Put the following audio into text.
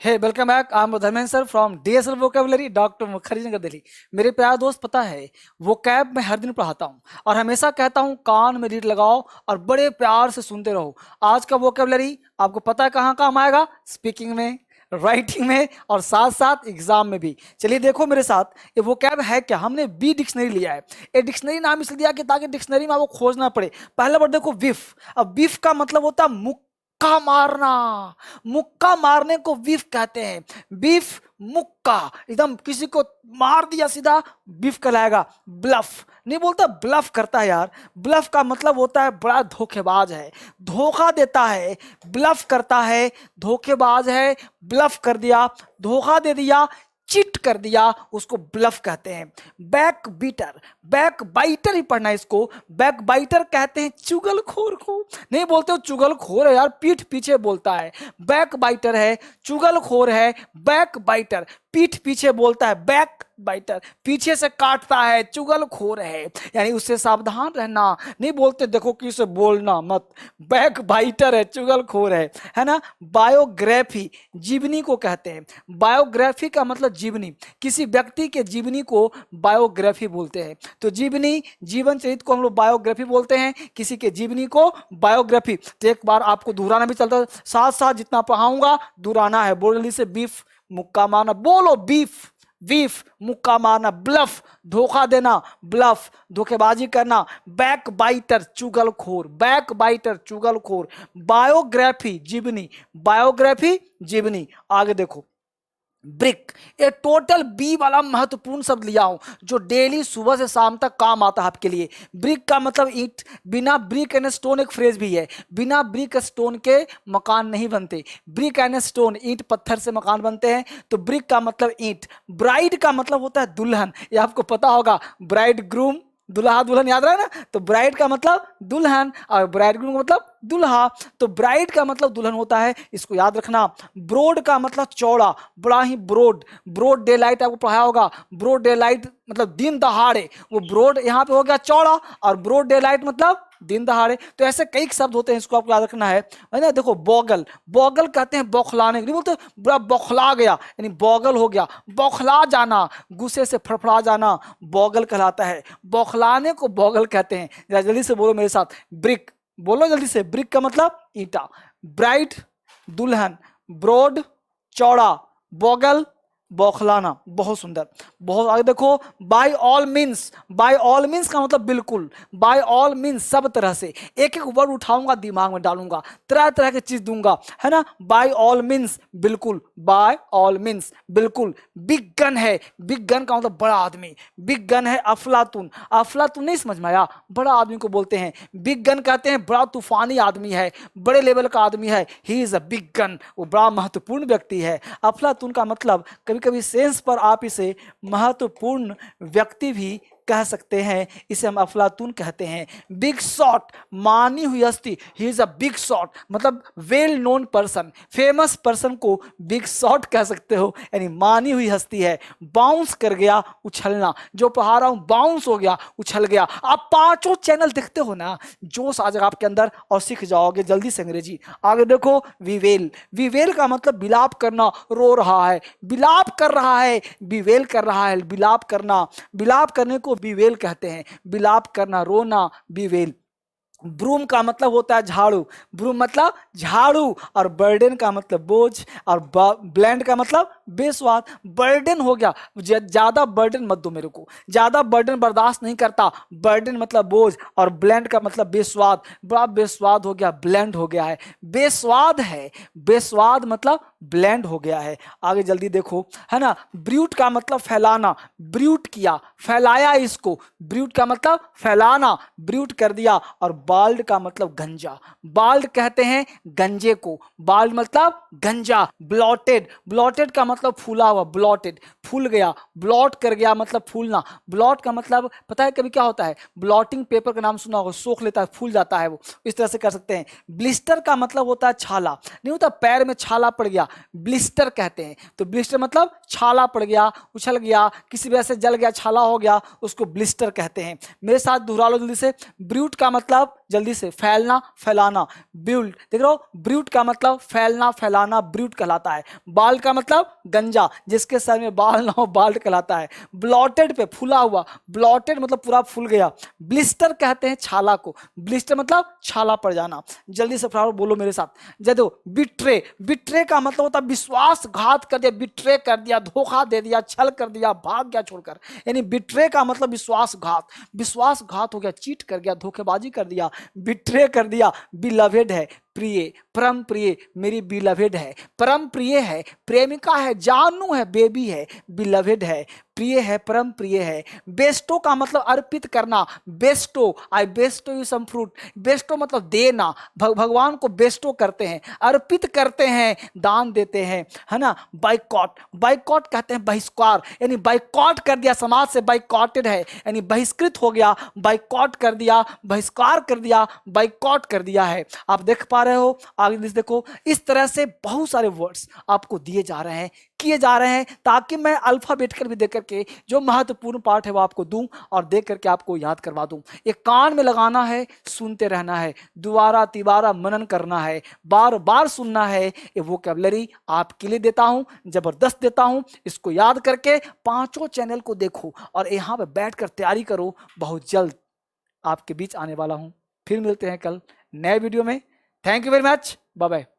Hey welcome back. I am Dharmendra sir from DSL vocabulary doctor Mukherjee Nagar Delhi. मेरे प्यारे दोस्त, पता है वो कैब मैं हर दिन पढ़ाता हूँ और हमेशा कहता हूँ कान में लीड लगाओ और बड़े प्यार से सुनते रहो। आज का वोकेबलरी आपको पता है कहाँ काम आएगा? स्पीकिंग में, राइटिंग में और साथ साथ एग्जाम में भी। चलिए देखो मेरे साथ, ये वो कैब है क्या? हमने बी डिक्शनरी लिया है। ये डिक्शनरी नाम इसलिए दिया कि ताकि डिक्शनरी में आपको खोजना पड़े। पहला वर्ड देखो, विफ। अब विफ का मतलब होता है मुक्का मारना। मुक्का मारने को बीफ कहते हैं। बीफ मुक्का, एकदम किसी को मार दिया सीधा, बीफ कहलाएगा। ब्लफ नहीं बोलता, ब्लफ करता है यार। ब्लफ का मतलब होता है बड़ा धोखेबाज है, धोखा देता है, ब्लफ करता है, धोखेबाज है, ब्लफ कर दिया, धोखा दे दिया, चिट कर दिया, उसको ब्लफ कहते हैं। बैक बीटर, बैक बाइटर ही पढ़ना है इसको। बैक बाइटर कहते हैं चुगलखोर को। नहीं बोलते हो चुगलखोर है यार, पीठ पीछे बोलता है। बैक बाइटर है, चुगलखोर है, बैक बाइटर पीठ पीछे बोलता है। बैक बाइटर पीछे से काटता है, चुगलखोर है, यानी उससे सावधान रहना। नहीं बोलते देखो कि उसे बोलना मत। बैक बाइटर है, चुगलखोर है ना। बायोग्राफी जीवनी को कहते हैं। बायोग्राफी का मतलब जीवनी, किसी व्यक्ति के जीवनी को बायोग्राफी बोलते हैं। तो जीवनी, जीवन चरित्र को हम लोग बायोग्राफी बोलते हैं, किसी के जीवनी को बायोग्राफी। तो एक बार आपको दोहराना भी चलता है, साथ साथ जितना पढ़ाऊंगा दोहराना है। बोल जल्दी से, बीफ मुक्का मारना, बोलो बीफ। बीफ मुक्का मारना, ब्लफ धोखा देना, ब्लफ धोखेबाजी करना, बैक बाइटर चुगलखोर, बैक बाइटर चुगलखोर, बायोग्राफी जीवनी, बायोग्राफी जीवनी। आगे देखो, ब्रिक, ये टोटल बी वाला महत्वपूर्ण शब्द लिया हूं जो डेली सुबह से शाम तक काम आता है आपके लिए। ब्रिक का मतलब ईंट। बिना ब्रिक एंड स्टोन एक फ्रेज भी है, बिना ब्रिक स्टोन के मकान नहीं बनते। ब्रिक एंड स्टोन, ईंट पत्थर से मकान बनते हैं, तो ब्रिक का मतलब ईंट। ब्राइड का मतलब होता है दुल्हन, ये आपको पता होगा। ब्राइड ग्रूम, दुल्हा दुल्हन, याद रहा ना? तो ब्राइड का मतलब दुल्हन और ब्राइड ग्रूम का मतलब दुल्हा। तो ब्राइड का मतलब दुल्हन होता है, इसको याद रखना। ब्रोड का मतलब चौड़ा, बड़ा ही ब्रोड। ब्रोड डे लाइट आपको पढ़ाया होगा। ब्रोड डे लाइट मतलब दिन दहाड़े, वो ब्रोड यहाँ पे हो गया चौड़ा, और ब्रोड डे लाइट मतलब दिन दहाड़े। तो ऐसे कई शब्द होते हैं, इसको आपको याद रखना है ना। देखो बॉगल, बॉगल कहते हैं बौखलाने, नहीं बोलते बड़ा बौखला गया, यानी बॉगल हो गया, बौखला जाना, गुस्से से फड़फड़ा जाना, बॉगल कहलाता है। बौखलाने को बॉगल कहते हैं। जरा जल्दी से बोलो मेरे साथ, ब्रिक बोलो जल्दी से। ब्रिक का मतलब ईंटा, ब्राइट दुल्हन, ब्रॉड चौड़ा, बॉगल बौखलाना। बहुत सुंदर, बहुत। आगे देखो, by all means, by all means का मतलब बिल्कुल, बाय ऑल मीन्स सब तरह से। एक एक वर्ड उठाऊंगा, दिमाग में डालूंगा, तरह तरह की चीज दूंगा, है ना। बाय ऑल मीन्स बिल्कुल, बाय ऑल मीन्स बिल्कुल। बिग गन है, बिग गन का मतलब बड़ा आदमी। बिग गन है अफलातून, अफलातून नहीं समझ में आया, बड़ा आदमी को बोलते हैं बिग गन कहते हैं। बड़ा तूफानी आदमी है, बड़े लेवल का आदमी है, ही इज अ बिग गन, वो बड़ा महत्वपूर्ण व्यक्ति है। अफलातून का मतलब कभी कभी सेंस पर आप इसे महत्वपूर्ण व्यक्ति भी कह सकते हैं, इसे हम अफलातून कहते हैं। बिग शॉट, मानी हुई हस्ती, he is a big shot मतलब well known person, famous person को बिग शॉट कह सकते हो, यानी मानी हुई हस्ती है। बाउंस कर गया, उछलना, जो पढ़ा रहा हूं बाउंस हो गया, उछल गया। आप पांचों चैनल देखते हो ना, जोश आ जाएगा आपके अंदर और सीख जाओगे जल्दी से अंग्रेजी। आगे देखो, विवेल, विवेल का मतलब बिलाप करना, रो रहा है, बिलाप कर रहा है, विवेल कर रहा है, बिलाप करना, बिलाप करने को बिवेल कहते हैं। बिलाप करना, रोना, बिवेल। ब्रूम का मतलब होता है झाड़ू, ब्रूम मतलब झाड़ू, और बर्डन का मतलब बोझ, और ब्लेंड का मतलब बेस्वाद। बर्डन हो गया, ज्यादा बर्डन मत दो मेरे को, ज्यादा बर्डन बर्दाश्त नहीं करता, बर्डन मतलब बोझ, और ब्लेंड का मतलब बेस्वाद, बड़ा बेस्वाद हो गया, ब्लेंड हो गया है। बेस्वाद है, बेस्वाद मतलब ब्लेंड हो गया है। आगे जल्दी देखो, है ना। ब्रूट का मतलब फैलाना, ब्रूट किया, फैलाया इसको, ब्रूट का मतलब फैलाना, ब्रूट कर दिया। और बाल्ड का मतलब गंजा, बाल्ड कहते हैं गंजे को, बाल्ड मतलब गंजा। ब्लॉटेड, ब्लॉटेड का मतलब फूला हुआ, ब्लॉटेड फूल गया, ब्लॉट कर गया मतलब फूलना। ब्लॉट का मतलब पता है कभी क्या होता है, ब्लॉटिंग पेपर का नाम सुना होगा, सोख लेता है, फूल जाता है वो, इस तरह से कर सकते हैं। ब्लिस्टर का मतलब होता है छाला, नहीं होता पैर में छाला पड़ गया, ब्लिस्टर कहते हैं। तो ब्लिस्टर मतलब छाला पड़ गया, उछल गया, किसी वजह से जल गया, छाला हो गया, उसको ब्लिस्टर कहते हैं। मेरे साथ दोहरा लो जल्दी से। ब्रूट का मतलब जल्दी से फैलना, फैलाना। ब्रूट देख रहे हो, ब्रूट का मतलब फैलना, फैलाना, ब्रूट कहलाता है। बाल का मतलब गंजा, जिसके सर में बाल ना हो बाल्ड कहलाता है। ब्लॉटेड पे फूला हुआ, ब्लॉटेड मतलब पूरा फूल गया। ब्लिस्टर कहते हैं छाला को, ब्लिस्टर मतलब छाला पड़ जाना। जल्दी से फटाफट बोलो मेरे साथ। जदो बिट्रे, बिट्रे का मतलब होता है विश्वासघात कर दिया, बिट्रे कर दिया, धोखा दे दिया, छल कर दिया, भाग गया छोड़कर। यानी बिट्रे का मतलब विश्वासघात, विश्वासघात हो गया, चीट कर गया, धोखेबाजी कर दिया, बिट्रे कर दिया। बिलवेड है प्रिय, परम प्रिय, मेरी बिलवेड है, परम प्रिय है, प्रेमिका है, जानू है, बेबी है, बिलवेड है, प्रिय है, परम प्रिय है। बेस्टो का मतलब अर्पित करना, bestow, I bestow you some fruit, bestow मतलब देना, भगवान को बेस्टो करते हैं, अर्पित करते हैं, दान देते हैं, है ना। बाइकॉट, बाइकॉट कहते हैं बहिष्कार, यानी बाइकॉट कर दिया, समाज से बाइकॉटेड है, यानी बहिष्कृत हो गया, बाइकॉट कर दिया, बहिष्कार कर दिया, बाइकॉट कर दिया है। आप देख पा रहे हो आगे देखो, इस तरह से बहुत सारे वर्ड्स आपको दिए जा रहे हैं, किए जा रहे हैं, ताकि मैं अल्फाबेट कर भी देकर के जो महत्वपूर्ण पार्ट है वो आपको दूं और देख करके आपको याद करवा दूं। ये कान में लगाना है, सुनते रहना है, दोबारा तिबारा मनन करना है, बार बार सुनना है। ये वोकैबुलरी आपके लिए देता हूं, जबरदस्त देता हूं। इसको याद करके पांचों चैनल को देखो और यहां पे बैठकर तैयारी करो। बहुत जल्द आपके बीच आने वाला हूं, फिर मिलते हैं कल नए वीडियो में। Thank you very much, bye bye.